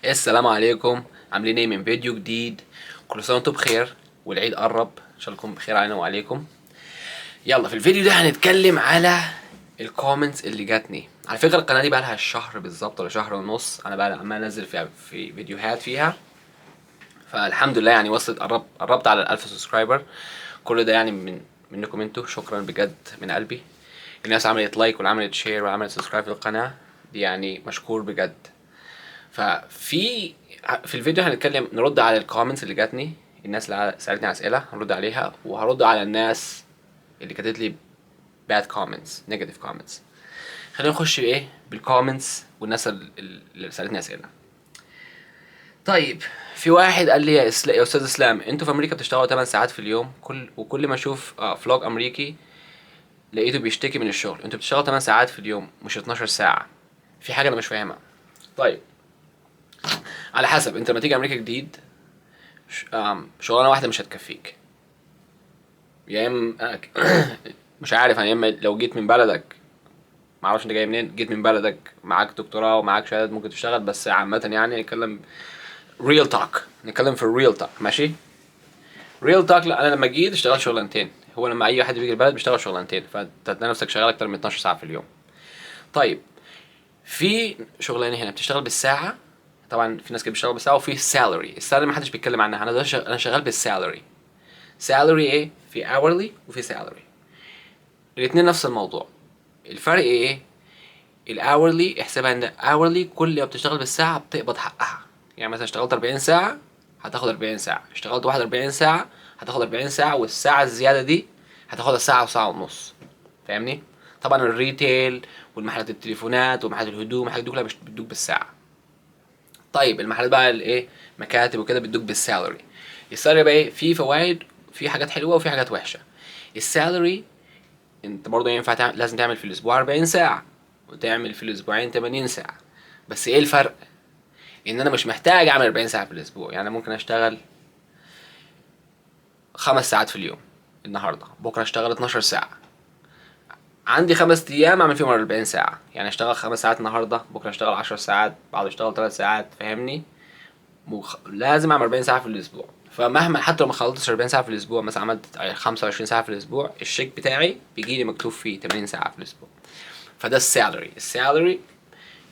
السلام عليكم. عاملين ايه من فيديو جديد؟ كل سنه وانتم بخير والعيد قرب، ان شاء الله يكون بخير علينا وعليكم. يلا في الفيديو ده هنتكلم على الكومنتس اللي جاتني. على فكره القناه دي بقى لها شهر بالظبط ولا شهر ونص، انا بقى عمال انزل في فيديوهات فيها. فالحمد لله يعني وصلت، قربت على ال1000 سبسكرايبر. كل ده يعني منكم انتوا، شكرا بجد من قلبي. الناس عملت لايك واللي عملت شير وعملت سبسكرايب في القناه دي، يعني مشكور بجد. في الفيديو هنتكلم نرد على الكومنتس اللي جاتني. الناس اللي سألتني اسئله هرد عليها، وهرد على الناس اللي كتبت لي bad comments negative comments. خلينا نخش ايه بالكومنتس والناس اللي سألتني اسئله. طيب، في واحد قال لي يا استاذ اسلام، انتوا في امريكا بتشتغلوا 8 ساعات في اليوم، وكل ما اشوف فلوج امريكي لقيته بيشتكي من الشغل. انتوا بتشتغلوا 8 ساعات في اليوم مش 12 ساعه. في حاجه انا مش فاهمها. طيب، على حسب، انت لما تيجي امريكا جديد شغلانه واحده مش هتكفيك. يا اما مش عارف انا، يا اما لو جيت من بلدك، ما اعرفش انت جاي منين، جيت من بلدك معاك دكتوراه ومعاك شهادات ممكن تشتغل، بس عامه يعني نتكلم ريل توك، نتكلم في الريل توك، ماشي؟ ريل توك. لا، انا لما جيت اشتغلت شغلانتين. هو لما اي واحد بيجي البلد بيشتغل شغلانتين، فانت تلاقي نفسك شغال اكتر من 12 ساعه في اليوم. طيب، في شغلانه هنا بتشتغل بالساعه. طبعا في ناس كده بتشتغل بالساعه، وفي السالري. السالري ما حدش بيتكلم عنها. انا شغال بالسالري. سالري ايه؟ في hourly وفي سالري. الاتنين نفس الموضوع. الفرق ايه؟ الاورلي احسبها ان hourly كل ما بتشتغل بالساعه بتقبض حقها. يعني مثلا اشتغلت 40 ساعه هتاخد 40 ساعه، اشتغلت 41 ساعه هتاخد 40 ساعه، والساعه الزياده دي هتاخدها ساعه وساعه ونص. فاهمني؟ طبعا الريتيل والمحلات التليفونات ومحلات الهدوم والحاجات دي كلها بتدوك بالساعه. طيب المحلات بقى الايه، مكاتب وكده، بتدوك بالسالري. السالري بقى ايه؟ في فوائد، في حاجات حلوه وفي حاجات وحشه. السالري انت برضه ينفع لازم تعمل في الاسبوع 40 ساعه وتعمل في الاسبوعين 80 ساعه. بس ايه الفرق؟ ان انا مش محتاج اعمل 40 ساعه في الاسبوع. يعني ممكن اشتغل 5 ساعات في اليوم، النهارده بكره اشتغل 12 ساعه، عندي 5 ايام اعمل فيهم 40 ساعه. يعني اشتغل 5 ساعات النهارده، بكره اشتغل 10 ساعات، بعده اشتغل 3 ساعات. فاهمني؟ لازم اعمل 40 ساعه في الاسبوع. فمهما حتى لو ما خلصتش 40 ساعه في الاسبوع، مثلا عملت 25 ساعه في الاسبوع، الشيك بتاعي بيجي لي مكتوب فيه 80 ساعه في الاسبوع. فده السالري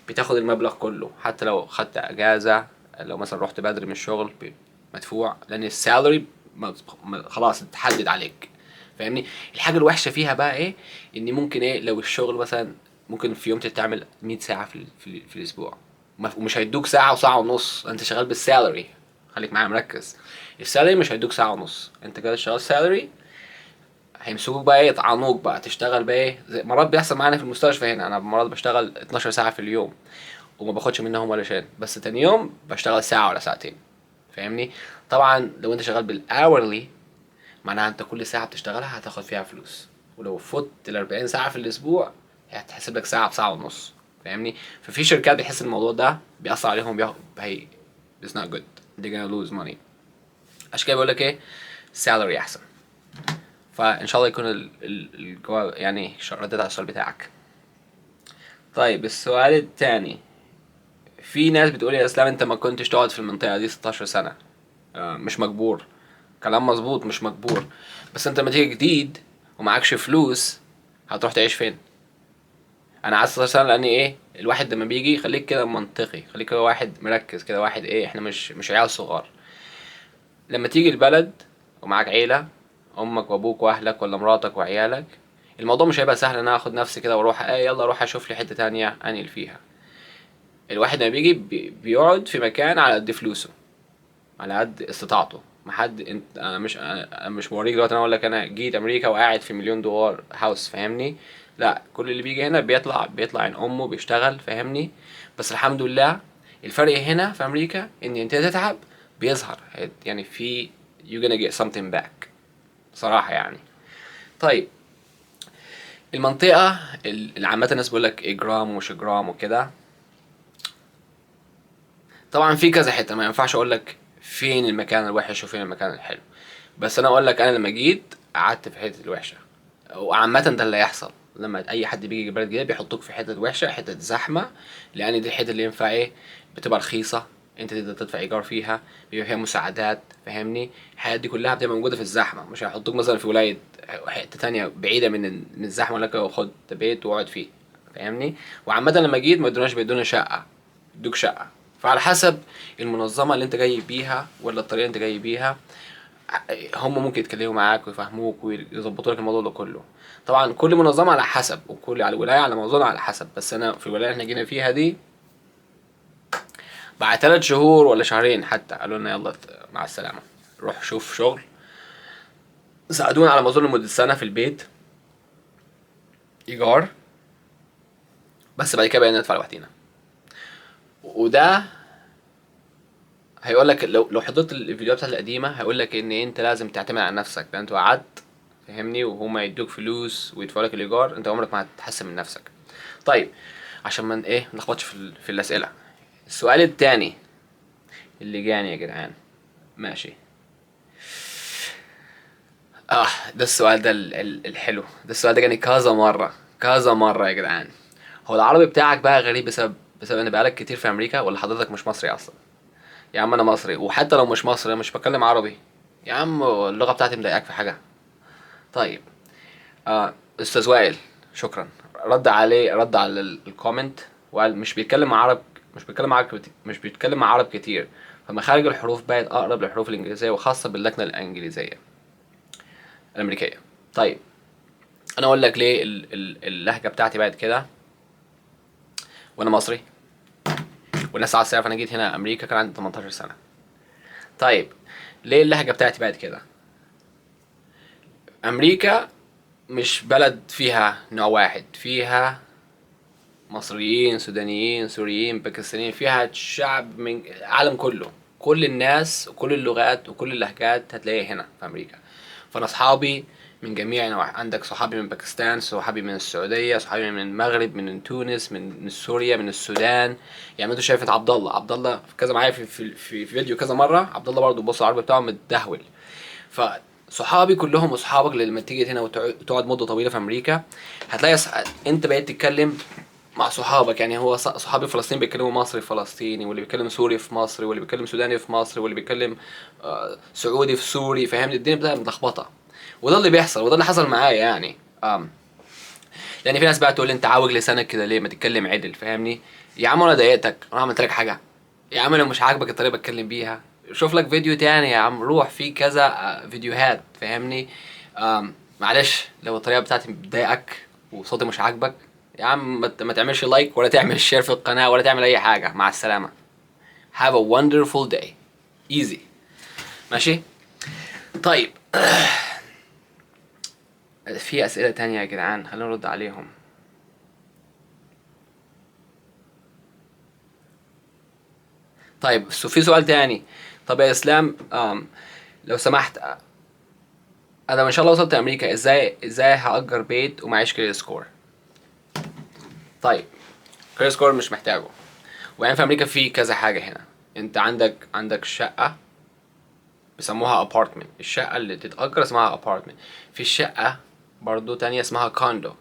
بتاخد المبلغ كله، حتى لو خدت اجازه، لو مثلا رحت بدري من الشغل مدفوع، لان السالري خلاص اتحدد عليك. فاهمني؟ الحاجه الوحشه فيها بقى ايه؟ ان ممكن ايه، لو الشغل مثلا ممكن في يوم تعمل 100 ساعه في الاسبوع، ومش هيدوك ساعه وساعه ونص. انت شغال بالسالري، خليك معايا مركز. السالري مش هيدوك ساعه ونص، انت كده شغال سالري. هيمسكوك بقى ايه، يطعنوك بقى تشتغل بقى ايه. زي مرات بيحصل معانا في المستشفى هنا، انا مرات بشتغل 12 ساعه في اليوم وما باخدش منهم ولا شيء، بس تاني يوم بشتغل ساعه ولا ساعتين. فاهمني؟ طبعا لو انت شغال بالاورلي، معناها انت كل ساعه بتشتغلها هتاخد فيها فلوس، ولو فوت ال 40 ساعه في الاسبوع هتحسب لك ساعه بساعه ونص. فاهمني؟ ففي شركات بيحس الموضوع ده بيأثر عليهم، هي it's not good, they're gonna lose money. عشان كده بقول لك ايه، salary احسن. فان شاء الله يكون الجواب يعني رديت على السؤال بتاعك. طيب السؤال التاني، في ناس بتقول يا اسلام انت ما كنتش تقعد في المنطقه دي 16 سنه. مش مجبور. كلام مظبوط، مش مجبور. بس انت لما تيجي جديد ومعكش فلوس، هتروح تعيش فين؟ انا عايز 16 سنه لان ايه، الواحد لما بيجي خليك كده منطقي، خليك كده واحد مركز، كده واحد ايه، احنا مش عيال صغار. لما تيجي البلد ومعاك عيله، امك وابوك واهلك ولا مراتك وعيالك، الموضوع مش هيبقى سهل ان انا اخد نفسي كده واروح يلا اروح اشوف لي حته تانية انقل فيها. الواحد لما بيجي بيقعد في مكان على قد فلوسه، على قد استطاعته. ما حد انت، انا مش موريك دلوقتي انا اقول لك انا جيت امريكا وقاعد في مليون دولار هاوس. فاهمني؟ لا، كل اللي بيجي هنا بيطلع عن امه بيشتغل. فاهمني؟ بس الحمد لله، الفرق هنا في امريكا ان انت تتعب بيظهر، يعني في you gonna get something back صراحة يعني. طيب، المنطقة اللي عامة الناس بيقول لك اجرام ومش اجرام وكده، طبعا في كذا حته، ما ينفعش اقول لك فين المكان الوحش وفين المكان الحلو. بس انا اقول لك انا لما جيت قعدت في حته الوحشه. وعامه ده اللي يحصل لما اي حد بيجي بلد جديد، بيحطوك في حته وحشه، حته زحمه، لان دي الحته اللي ينفع ايه، بتبقى رخيصه، انت تقدر تدفع ايجار فيها، بيبقى فيها مساعدات، فاهمني؟ الحاجات دي كلها بتبقى موجوده في الزحمه، مش هيحطوك مثلا في ولايه حته تانية بعيده من الزحمه، لك خد بيت واقعد فيه، فاهمني؟ وعامه لما جيت ما ادوناش، بيدونا شقه، يدوك شقه. فعلى حسب المنظمه اللي انت جاي بيها ولا الطريقه اللي انت جاي بيها، هم ممكن يتكلموا معاك ويفهموك ويظبطوا لك الموضوع ده كله. طبعا كل منظمه على حسب، وكل على ولايه على موضوع على حسب. بس انا في الولايه اللي احنا جينا فيها دي، بعد 3 شهور ولا شهرين حتى قالوا لنا يلا مع السلامه، روح شوف شغل. ساعدونا على ما اظن لمده سنه في البيت ايجار، بس بعد كده بقينا ندفع لوحدينا. وده هيقول لك، لو حضرت الفيديوهات بتاعت القديمه هيقول لك ان انت لازم تعتمد على نفسك، لان انت قعدت، فاهمني؟ وهما يدوك فلوس ويدفعوا لك الايجار، انت عمرك ما هتحسن من نفسك. طيب، عشان ما ايه نلخبطش في الاسئله. السؤال التاني اللي جاني يا جدعان، ماشي. ده السؤال ده الحلو ده. السؤال ده جاني كذا مره كذا مره يا جدعان. هو العربي بتاعك بقى غريب بسبب ان بقالك كتير في امريكا، ولا حضرتك مش مصري اصلا؟ يا عم انا مصري، وحتى لو مش مصري انا مش بتكلم عربي. يا عم اللغه بتاعتي مضايقاك في حاجه؟ طيب. استاذ وائل، شكرا. رد على الكومنت، وقال مش بيتكلم مع عرب كتير، فمخارج الحروف بقت اقرب للحروف الانجليزيه، وخاصه باللكنه الانجليزيه الامريكيه. طيب، انا اقول لك ليه اللهجه بتاعتي بقت كده، وانا مصري والناس عايزه تعرف انا جيت هنا امريكا كان عندي 18 سنه. طيب، ليه اللهجه بتاعتي بقت كده؟ امريكا مش بلد فيها نوع واحد، فيها مصريين، سودانيين، سوريين، باكستانيين، فيها شعب من العالم كله، كل الناس وكل اللغات وكل اللهجات هتلاقيها هنا في امريكا. فانا اصحابي من جميع نواحي، عندك صحابي من باكستان، صحابي من السعوديه، صحابي من المغرب، من تونس، من سوريا، من السودان. يعني انتوا شايف عبد الله في كذا معايا في فيديو كذا مره. عبد الله برضه بص العربي بتاعه متدهول. فصحابي كلهم اصحابك لما تيجي هنا وتقعد مده طويله في امريكا، هتلاقي انت بقيت تتكلم مع صحابك. يعني هو صحابي فلسطين بيتكلموا مصري في فلسطيني، واللي بيتكلم سوري في مصري، واللي بيتكلم سوداني في مصري، واللي بيتكلم سعودي في سوري، فاهمني؟ الدنيا بتبقى متلخبطه. وده اللي بيحصل، وده اللي حصل معايا يعني. لان في ناس بقى تقول لي انت عاوج لسانك كده ليه، ما تتكلم عدل، فاهمني؟ يا عم انا ضايقتك؟ انا عملت لك حاجه؟ يا عم لو مش عاجبك الطريقه بتكلم بيها، شوف لك فيديو تاني يا عم، روح في كذا فيديوهات، فاهمني؟ معلش لو الطريقه بتاعتي بتضايقك وصوتي مش عاجبك، يا عم ما تعملش لايك ولا تعمل شير في القناه ولا تعمل اي حاجه. مع السلامه. have a wonderful day. easy. ماشي. طيب. في اسئله تانية يا جدعان، خلينا نرد عليهم. طيب، في سؤال تاني. طب يا اسلام، لو سمحت، انا ما شاء الله وصلت امريكا، ازاي هأجر بيت ومعيش كريدت سكور؟ طيب، كريدت سكور مش محتاجه. وبعدين في امريكا في كذا حاجه هنا. انت عندك شقه بيسموها ابارتمنت، الشقه اللي تتأجر اسمها ابارتمنت. في الشقه برضو تانية اسمها كوندو.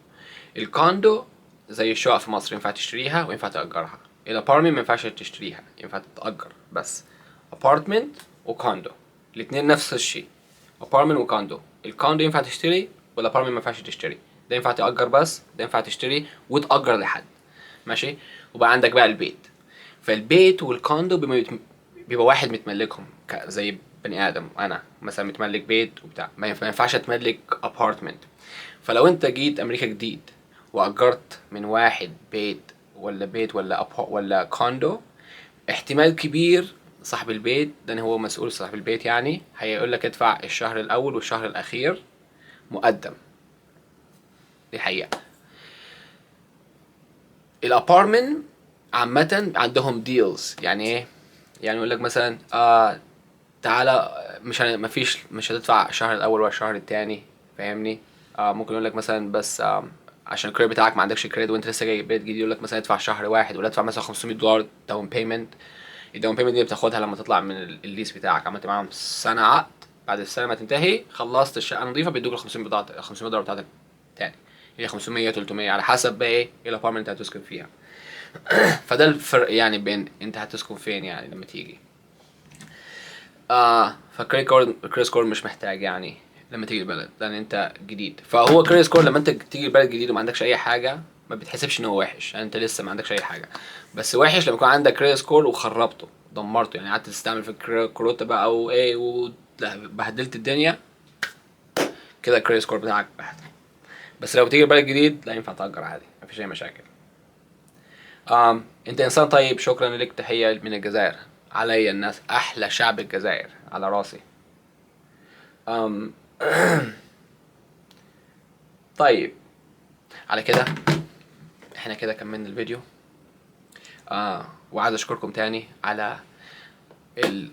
الكوندو زي الشقق في مصر، ينفع تشتريها وينفع تأجرها. الابارتمنت ما ينفعش تشتريها، ينفع تتأجر بس. ابارتمنت وكوندو الاتنين نفس الشيء. ابارتمنت وكوندو، الكوندو ينفع تشتري والابارتمنت ما ينفعش تشتري. ده ينفع تأجر بس، ده ينفع تشتري وتأجر لحد. ماشي. وبقى عندك بقى البيت. فالبيت والكوندو بيبقى واحد متملكهم، زي بني ادم انا مثلا متملك بيت وبتاع، ما ينفعش اتملك ابارتمنت. فلو انت جيت امريكا جديد واجرت من واحد بيت ولا كوندو، احتمال كبير صاحب البيت ده هو مسؤول، صاحب البيت يعني هيقول لك ادفع الشهر الاول والشهر الاخير مقدم. دي حقيقة. الابارتمنت عامة عندهم ديلز. يعني ايه؟ يعني يقول لك مثلا تعالى، مش هتدفع الشهر الاول ولا الشهر التاني، فاهمني؟ ممكن يقول لك مثلا بس عشان الكريدت بتاعك ما عندكش كريدت وانت لسه جاي بيت جديد، يقول لك مثلا ادفع شهر واحد ولا ادفع مثلا $500 داون بيمنت. الداون بيمنت دي بتاخدها لما تطلع من الليس بتاعك، عملت معاهم سنة عقد، بعد السنة ما تنتهي خلصت الشقة نظيفة بيدوك ال $500 بتاعتك تاني. هي 500 300 على حسب بقى ايه الابارتمنت اللي هتسكن فيها. فده الفرق يعني بين انت هتسكن فين يعني لما تيجي. فكريس كور مش محتاج يعني لما تيجي البلد، لان انت جديد. فهو كريس كور لما انت تيجي البلد جديد وما عندكش اي حاجه ما بتحسبش ان هو وحش، يعني انت لسه ما عندكش اي حاجه. بس وحش لما يكون عندك كريس كور وخربته دمرته، يعني قعدت تستعمل في الكروت بقى او ايه بهدلت الدنيا كده، الكريس كور بتاعك بهدل. بس لو تيجي البلد جديد لا ينفع تأجر عادي، مفيش اي مشاكل. انت انسان طيب، شكرا لك، تحيه من الجزائر. عليا الناس، احلى شعب الجزائر على راسي. أم طيب على كده احنا كده كملنا الفيديو. وعايز اشكركم تاني على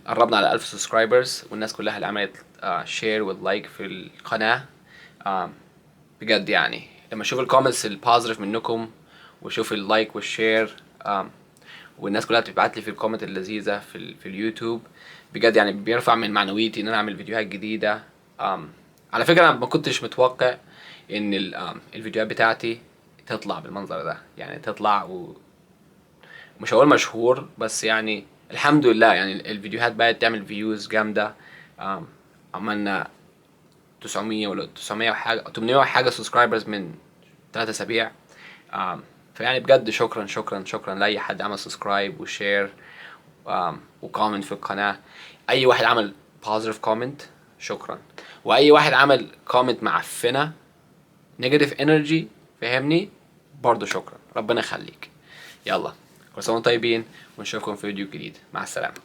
قربنا على 1000 سبسكرايبرز، والناس كلها اللي عملت شير واللايك في القناة. بجد يعني لما اشوف الكومنتس البوزيتيف منكم واشوف اللايك والشير، والناس كلها بتبعت لي في الكومنت اللذيذة في اليوتيوب، بجد يعني بيرفع من معنويتي ان انا اعمل فيديوهات جديدة. على فكرة انا ما كنتش متوقع ان الفيديوهات بتاعتي تطلع بالمنظر ده، يعني تطلع مش هقول مشهور بس يعني الحمد لله، يعني الفيديوهات بقت تعمل فيوز جامدة. عملنا 900 ولا 900 وحاجة 800 وحاجة سبسكرايبرز من 3 اسابيع. فيعني بجد شكرا شكرا شكرا لأي حد عمل سبسكرايب وشير وكومنت في القناة. أي واحد عمل positive كومنت شكرا، وأي واحد عمل كومنت معفنة نيجاتيف انرجي فهمني برضو شكرا، ربنا يخليك. يلا كل سنة وانتم طيبين، ونشوفكم في فيديو جديد، مع السلامة.